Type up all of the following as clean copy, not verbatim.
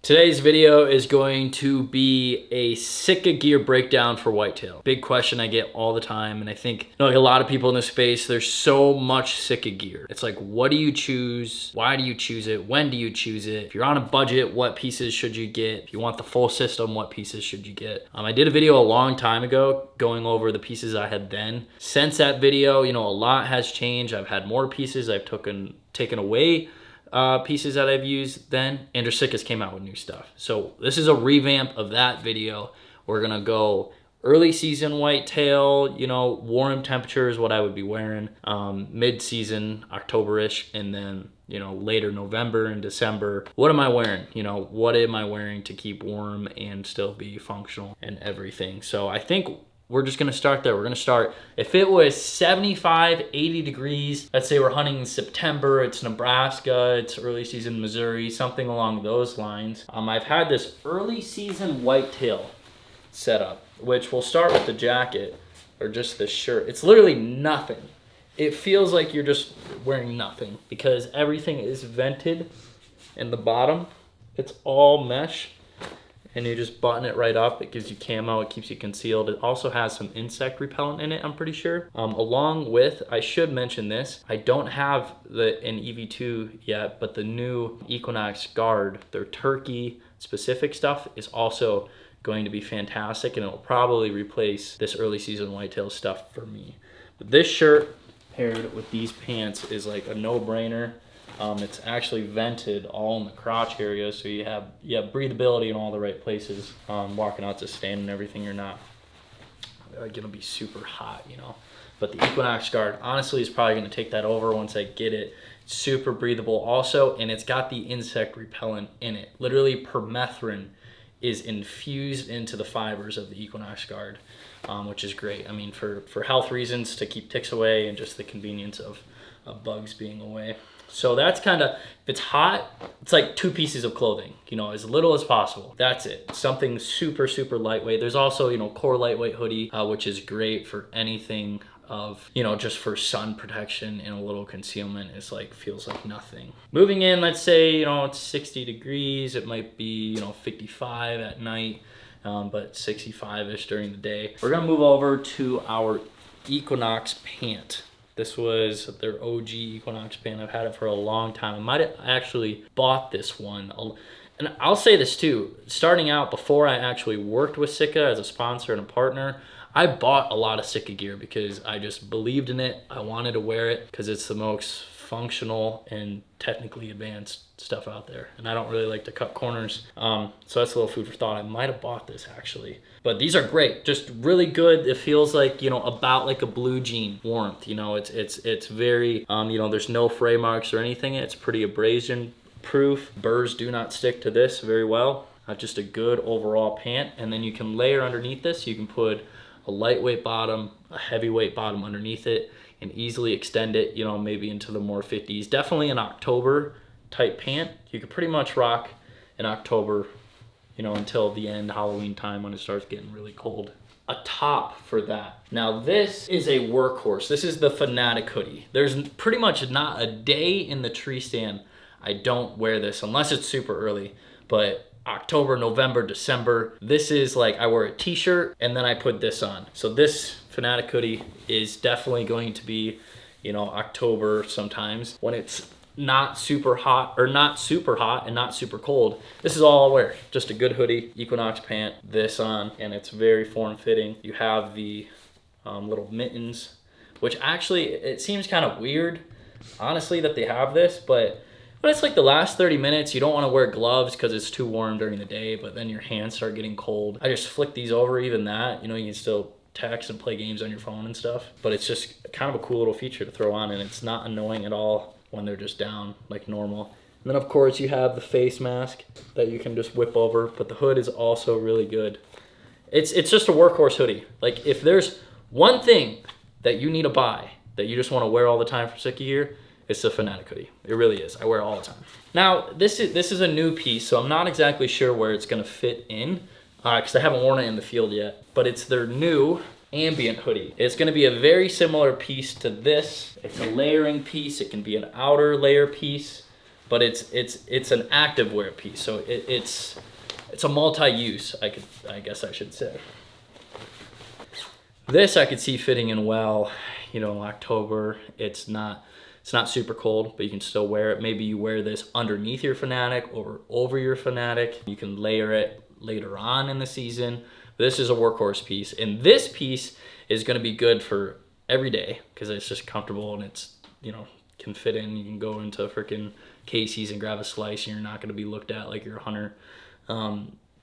Today's video is going to be a SITKA gear breakdown for whitetail. Big question I get all the time, and I think like a lot of people in this space, there's so much SITKA gear. It's like, what do you choose? Why do you choose it? When do you choose it? If you're on a budget, what pieces should you get? If you want the full system, what pieces should you get? I did a video a long time ago going over the pieces I had then. Since that video, a lot has changed. I've had more pieces. I've taken away pieces that I've used then, and SITKA's came out with new stuff. So this is a revamp of that video. We're gonna go early season whitetail, warm temperatures, what I would be wearing, mid-season, October-ish, and then, later November and December. What am I wearing? What am I wearing to keep warm and still be functional and everything? So I think we're just gonna start there. We're gonna start, if it was 75, 80 degrees, let's say we're hunting in September, it's Nebraska, it's early season Missouri, something along those lines. I've had this early season whitetail setup, which we'll start with the jacket or just the shirt. It's literally nothing. It feels like you're just wearing nothing because everything is vented in the bottom. It's all mesh. And you just button it right up. It gives you camo, it keeps you concealed. It also has some insect repellent in it, I'm pretty sure. Along with, I should mention this, I don't have an EV2 yet, but the new Equinox Guard, their turkey specific stuff is also going to be fantastic, and it'll probably replace this early season whitetail stuff for me. But this shirt paired with these pants is like a no-brainer. It's actually vented all in the crotch area, so you have breathability in all the right places. Walking out to stand and everything, you're not gonna be super hot, But the Equinox Guard, honestly, is probably gonna take that over once I get it. It's super breathable also, and it's got the insect repellent in it. Literally, permethrin is infused into the fibers of the Equinox Guard, which is great. For health reasons, to keep ticks away and just the convenience of bugs being away. So that's kind of, if it's hot, it's like 2 pieces of clothing, as little as possible. That's it. Something super, super lightweight. There's also, core lightweight hoodie, which is great for anything of, just for sun protection and a little concealment. It's like, feels like nothing. Moving in, let's say, it's 60 degrees. It might be, 55 at night, but 65-ish during the day. We're gonna move over to our Equinox pant. This was their OG Equinox pant. I've had it for a long time. I might have actually bought this one. And I'll say this too, starting out before I actually worked with SITKA as a sponsor and a partner, I bought a lot of SITKA gear because I just believed in it. I wanted to wear it because it's the most functional and technically advanced stuff out there, and I don't really like to cut corners, so that's a little food for thought. I might have bought this actually, but these are great, just really good. It feels like about like a blue jean warmth. It's very there's no fray marks or anything. It's pretty abrasion proof. Burrs do not stick to this very well. Just a good overall pant, and then you can layer underneath this. You can put a lightweight bottom, a heavyweight bottom underneath it, and easily extend it, maybe into the more 50s. Definitely an October type pant. You could pretty much rock in October, until the end, Halloween time, when it starts getting really cold. A top for that. Now this is a workhorse. This is the Fanatic hoodie. There's pretty much not a day in the tree stand I don't wear this, unless it's super early. But October, November, December, this is like, I wear a t-shirt and then I put this on. So this Fanatic hoodie is definitely going to be, October sometimes when it's not super hot and not super cold. This is all I'll wear. Just a good hoodie, Equinox pant, this on, and it's very form-fitting. You have the little mittens, which actually, it seems kind of weird, honestly, that they have this, but it's like the last 30 minutes, you don't want to wear gloves because it's too warm during the day, but then your hands start getting cold. I just flick these over, even that, you can still text and play games on your phone and stuff, but it's just kind of a cool little feature to throw on, and it's not annoying at all when they're just down like normal. And then of course you have the face mask that you can just whip over, but the hood is also really good. It's just a workhorse hoodie. Like, if there's one thing that you need to buy that you just want to wear all the time for SITKA gear, it's the Fanatic hoodie. It really is. I wear it all the time. Now, this is a new piece, so I'm not exactly sure where it's gonna fit in, because I haven't worn it in the field yet, but it's their new ambient hoodie. It's gonna be a very similar piece to this. It's a layering piece. It can be an outer layer piece. but it's an active wear piece. So it's a multi-use, I guess I should say. This I could see fitting in well, you know, October. It's not super cold, but you can still wear it. Maybe you wear this underneath your fanatic or over your fanatic. You can layer it later on in the season. This is a workhorse piece, and this piece is going to be good for every day because it's just comfortable and it's, you know, can fit in. You can go into freaking Casey's and grab a slice and you're not going to be looked at like you're a hunter.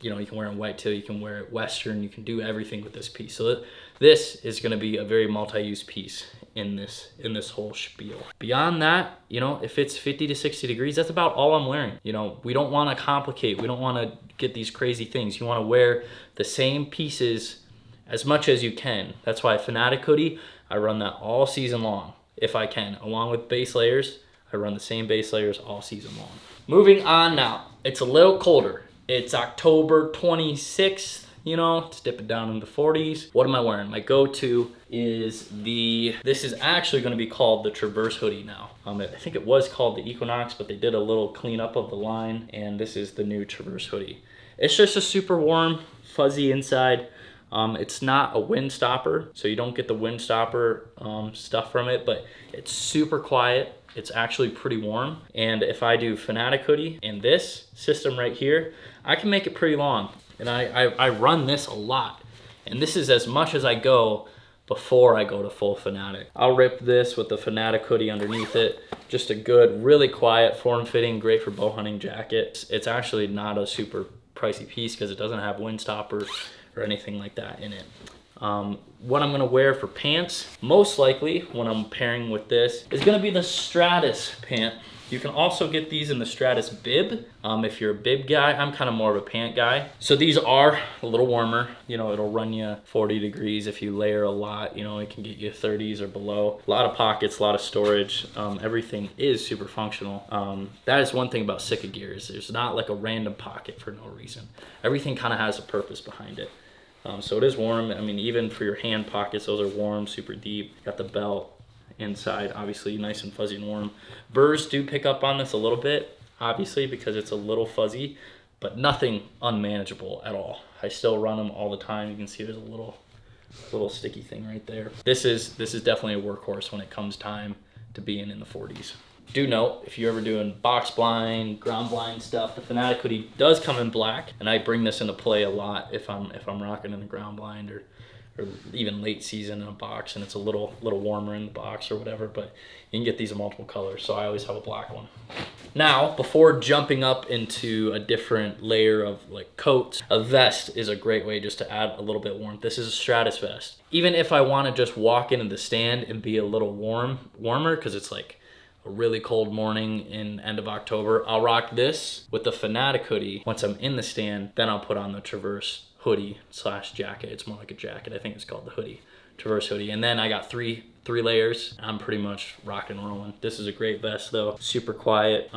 You know, you can wear it in whitetail, you can wear it Western, you can do everything with this piece. So this is going to be a very multi-use piece in this whole spiel. Beyond that, you know, if it's 50 to 60 degrees, that's about all I'm wearing. You know, we don't want to complicate. We don't want to get these crazy things. You want to wear the same pieces as much as you can. That's why Fanatic hoodie, I run that all season long if I can. Along with base layers, I run the same base layers all season long. Moving on now, it's a little colder. It's October 26th, you know, it's dipping down in the 40s. What am I wearing? My go-to is this is actually gonna be called the Traverse hoodie now. I think it was called the Equinox, but they did a little cleanup of the line, and this is the new Traverse hoodie. It's just a super warm, fuzzy inside. It's not a wind stopper, so you don't get the wind stopper stuff from it, but it's super quiet. It's actually pretty warm. And if I do Fanatic hoodie and this system right here, I can make it pretty long. And I run this a lot. And this is as much as I go before I go to full Fanatic. I'll rip this with the Fanatic hoodie underneath it. Just a good, really quiet, form-fitting, great for bow hunting jacket. It's actually not a super pricey piece because it doesn't have wind stopper or anything like that in it. What I'm gonna wear for pants, most likely when I'm pairing with this, is gonna be the Stratus pant. You can also get these in the Stratus bib. If you're a bib guy, I'm kind of more of a pant guy. So these are a little warmer. You know, it'll run you 40 degrees if you layer a lot. You know, it can get you 30s or below. A lot of pockets, a lot of storage. Everything is super functional. That is one thing about SITKA gear is there's not like a random pocket for no reason. Everything kind of has a purpose behind it. So it is warm. I mean, even for your hand pockets, those are warm, super deep. Got the belt inside, obviously nice and fuzzy and warm. Burrs do pick up on this a little bit, obviously, because it's a little fuzzy, but nothing unmanageable at all. I still run them all the time. You can see there's a little sticky thing right there. This is definitely a workhorse when it comes time to being in the 40s. Do note, if you're ever doing box blind, ground blind stuff, the Fanatic hoodie does come in black, and I bring this into play a lot if I'm rocking in the ground blind or even late season in a box, and it's a little warmer in the box or whatever, but you can get these in multiple colors, so I always have a black one. Now, before jumping up into a different layer of like coats, a vest is a great way just to add a little bit of warmth. This is a Stratus vest. Even if I want to just walk into the stand and be a little warmer, because it's like a really cold morning in end of October, I'll rock this with the Fanatic hoodie. Once I'm in the stand, then I'll put on the Traverse hoodie / jacket. It's more like a jacket. I think it's called the hoodie, Traverse hoodie. And then I got three layers. I'm pretty much rocking and rolling. This is a great vest though. Super quiet,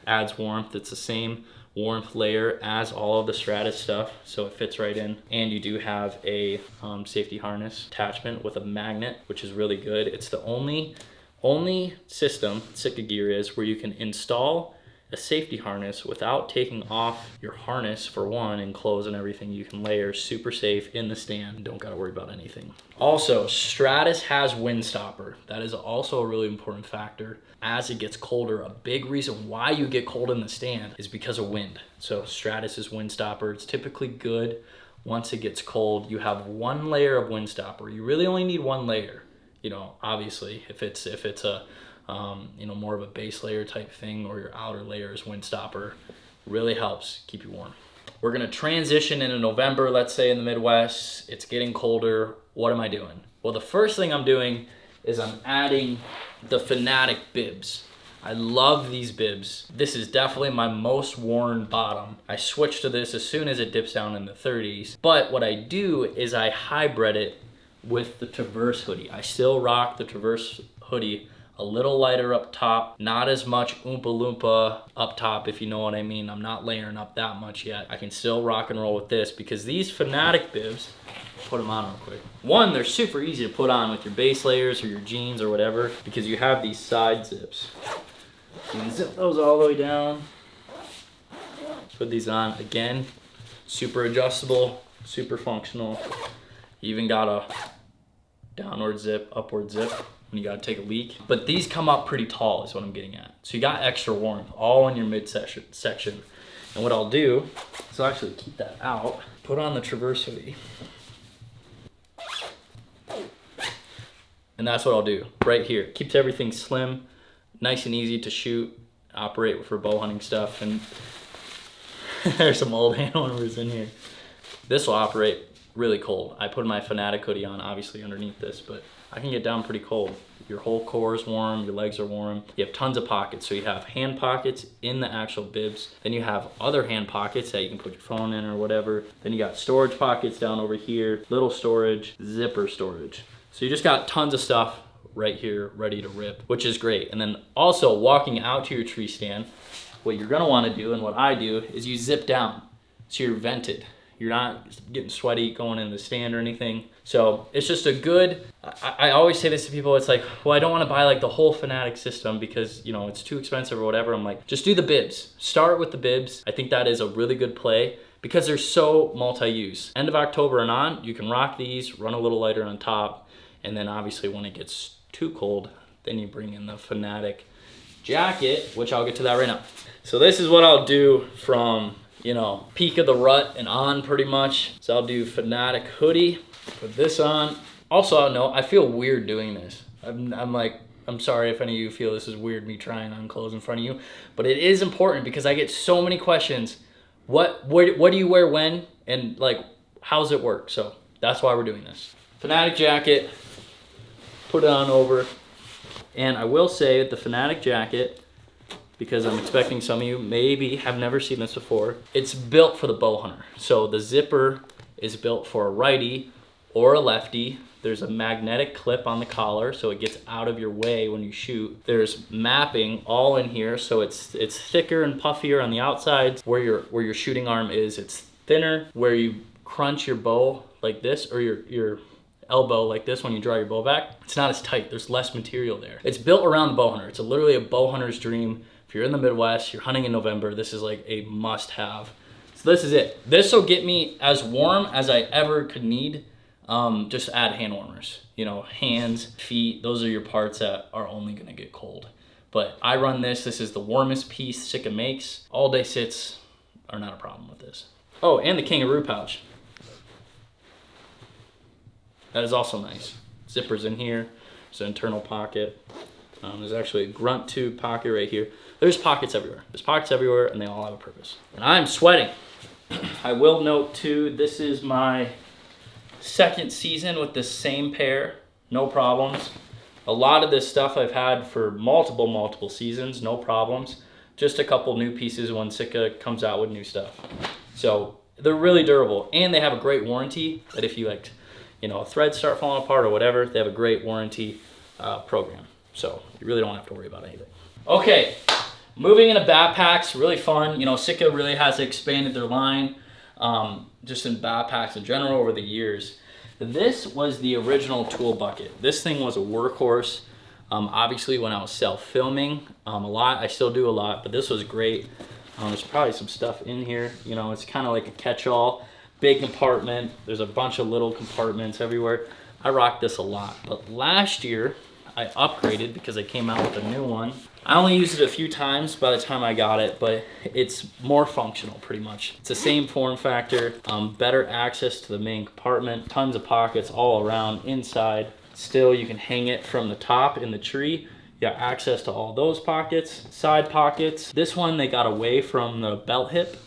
adds warmth. It's the same warmth layer as all of the Stratus stuff, so it fits right in. And you do have a safety harness attachment with a magnet, which is really good. It's the only system SITKA gear is where you can install a safety harness without taking off your harness for one, and clothes and everything. You can layer super safe in the stand. Don't gotta worry about anything. Also, Stratus has wind stopper. That is also a really important factor. As it gets colder, a big reason why you get cold in the stand is because of wind. So Stratus is wind stopper. It's typically good once it gets cold. You have one layer of wind stopper. You really only need one layer. You know, obviously, if it's a you know, more of a base layer type thing, or your outer layer is wind stopper, really helps keep you warm. We're gonna transition into November, let's say in the Midwest. It's getting colder. What am I doing? Well, the first thing I'm doing is I'm adding the Fanatic bibs. I love these bibs. This is definitely my most worn bottom. I switched to this as soon as it dips down in the 30s. But what I do is I hybrid it with the Traverse hoodie. I still rock the Traverse hoodie a little lighter up top, not as much Oompa Loompa up top, if you know what I mean. I'm not layering up that much yet. I can still rock and roll with this because these Fanatic bibs, put them on real quick. One, they're super easy to put on with your base layers or your jeans or whatever, because you have these side zips. You can zip those all the way down. Put these on. Again, super adjustable, super functional. You even got a downward zip, upward zip when you gotta take a leak. But these come up pretty tall is what I'm getting at. So you got extra warmth all in your midsection. And what I'll do is I'll actually keep that out, put on the Traverse hoodie. And that's what I'll do right here. Keeps everything slim, nice and easy to shoot, operate for bow hunting stuff. And there's some old hand warmers in here. This will operate really cold. I put my Fanatic hoodie on, obviously underneath this, but I can get down pretty cold. Your whole core is warm, your legs are warm. You have tons of pockets. So you have hand pockets in the actual bibs. Then you have other hand pockets that you can put your phone in or whatever. Then you got storage pockets down over here, little storage, zipper storage. So you just got tons of stuff right here ready to rip, which is great. And then also walking out to your tree stand, what you're gonna wanna do and what I do is you zip down so you're vented. You're not getting sweaty going in the stand or anything. So it's just a good, I always say this to people, it's like, well, I don't wanna buy like the whole Fanatic system because you know it's too expensive or whatever. I'm like, just do the bibs. Start with the bibs. I think that is a really good play because they're so multi-use. End of October and on, you can rock these, run a little lighter on top, and then obviously when it gets too cold, then you bring in the Fanatic jacket, which I'll get to that right now. So this is what I'll do from, you know, peak of the rut and on pretty much. So I'll do Fanatic hoodie, put this on. Also, I'll note, I feel weird doing this. I'm sorry if any of you feel this is weird, me trying on clothes in front of you, but it is important because I get so many questions. What do you wear when? And like, how's it work? So that's why we're doing this. Fanatic jacket, put it on over. And I will say the Fanatic jacket, because I'm expecting some of you maybe have never seen this before, it's built for the bow hunter. So the zipper is built for a righty or a lefty. There's a magnetic clip on the collar so it gets out of your way when you shoot. There's mapping all in here, so it's thicker and puffier on the outsides. Where your shooting arm is, it's thinner. Where you crunch your bow like this, or your elbow like this when you draw your bow back, it's not as tight. There's less material there. It's built around the bow hunter. It's literally a bow hunter's dream. If you're in the Midwest, you're hunting in November, this is like a must-have. So this is it. This will get me as warm as I ever could need. Just add hand warmers. You know, hands, feet, those are your parts that are only gonna get cold. But I run this. This is the warmest piece SITKA makes. All day sits are not a problem with this. Oh, and the kangaroo pouch. That is also nice. Zippers in here. There's an internal pocket. There's actually a grunt tube pocket right here. There's pockets everywhere. There's pockets everywhere and they all have a purpose. And I'm sweating. I will note too, this is my second season with the same pair. No problems. A lot of this stuff I've had for multiple seasons, no problems. Just a couple new pieces when SITKA comes out with new stuff. So they're really durable and they have a great warranty that if you like, you know, threads start falling apart or whatever, they have a great warranty program. So you really don't have to worry about anything. Okay, moving into backpacks, really fun. You know, SITKA really has expanded their line just in backpacks in general over the years. This was the original tool bucket. This thing was a workhorse. Obviously when I was self-filming a lot, I still do a lot, but this was great. There's probably some stuff in here. You know, it's kind of like a catch-all. Big compartment. There's a bunch of little compartments everywhere. I rocked this a lot, but last year I upgraded because I came out with a new one. I only used it a few times by the time I got it, but it's more functional pretty much. It's the same form factor, better access to the main compartment, tons of pockets all around inside. Still, you can hang it from the top in the tree. You got access to all those pockets, side pockets. This one, they got away from the belt hip.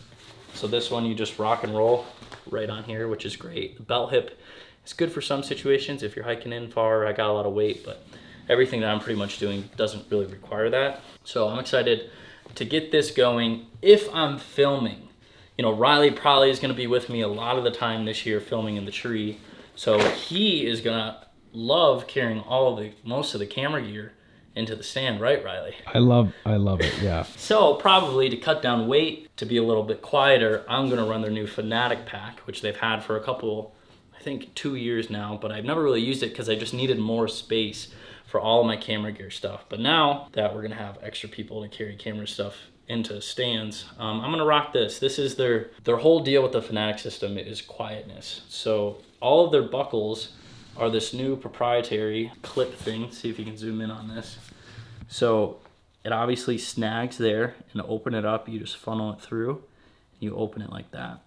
So this one, you just rock and roll right on here, which is great. The belt hip is good for some situations. If you're hiking in far, I got a lot of weight, but everything that I'm pretty much doing doesn't really require that. So I'm excited to get this going if I'm filming. You know, Riley probably is gonna be with me a lot of the time this year filming in the tree. So he is gonna love carrying most of the camera gear into the stand, right, Riley? I love it, yeah. So probably to cut down weight, to be a little bit quieter, I'm gonna run their new Fanatic pack, which they've had for a couple, I think 2 years now, but I've never really used it because I just needed more space for all of my camera gear stuff. But now that we're gonna have extra people to carry camera stuff into stands, I'm gonna rock this. This is their whole deal with the Fanatic system is quietness. So all of their buckles are this new proprietary clip thing. See if you can zoom in on this. So it obviously snags there, and to open it up, you just funnel it through. You open it like that.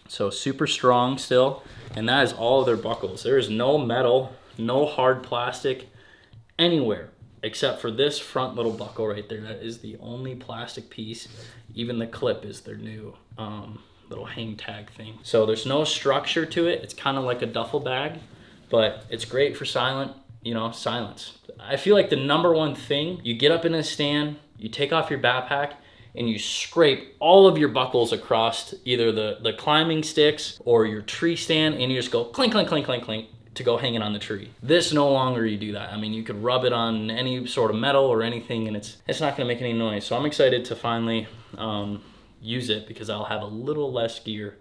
So super strong still, and that is all of their buckles. There is no metal, no hard plastic anywhere except for this front little buckle right there. That is the only plastic piece. Even the clip is their new little hang tag thing. So there's no structure to it. It's kind of like a duffel bag, but it's great for silence. I feel like the number one thing, you get up in a stand, you take off your backpack, and you scrape all of your buckles across either the climbing sticks or your tree stand, and you just go clink, clink, clink, clink, clink to go hanging on the tree. This no longer you do that. I mean, you could rub it on any sort of metal or anything, and it's not gonna make any noise. So I'm excited to finally use it because I'll have a little less gear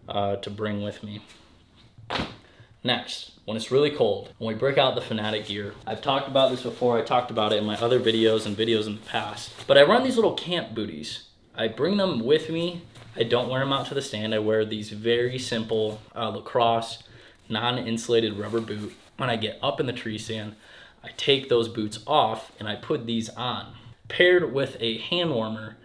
to bring with me. Next, when it's really cold, when we break out the Fanatic gear, I've talked about this before, I talked about it in my other videos and videos in the past, but I run these little camp booties. I bring them with me. I don't wear them out to the stand. I wear these very simple lacrosse, non-insulated rubber boot. When I get up in the tree stand, I take those boots off and I put these on. Paired with a hand warmer,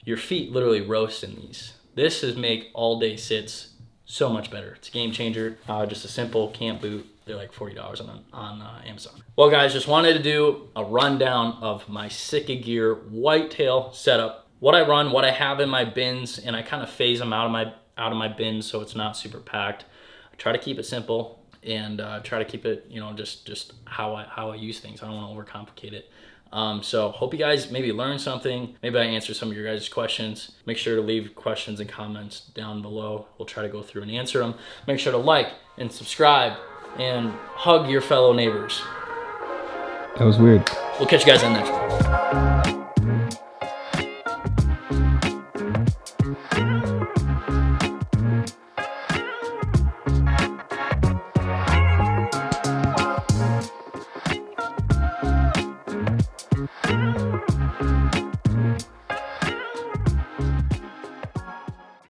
your feet literally roast in these. This is make all day sits so much better. It's a game changer. Just a simple camp boot. They're like $40 on Amazon. Well guys, just wanted to do a rundown of my SITKA gear whitetail setup. What I run, what I have in my bins, and I kind of phase them out of my bins so it's not super packed. I try to keep it simple and try to keep it, just how I use things. I don't want to overcomplicate it. So hope you guys maybe learned something. Maybe I answered some of your guys' questions. Make sure to leave questions and comments down below. We'll try to go through and answer them. Make sure to like and subscribe and hug your fellow neighbors. That was weird. We'll catch you guys on the next one.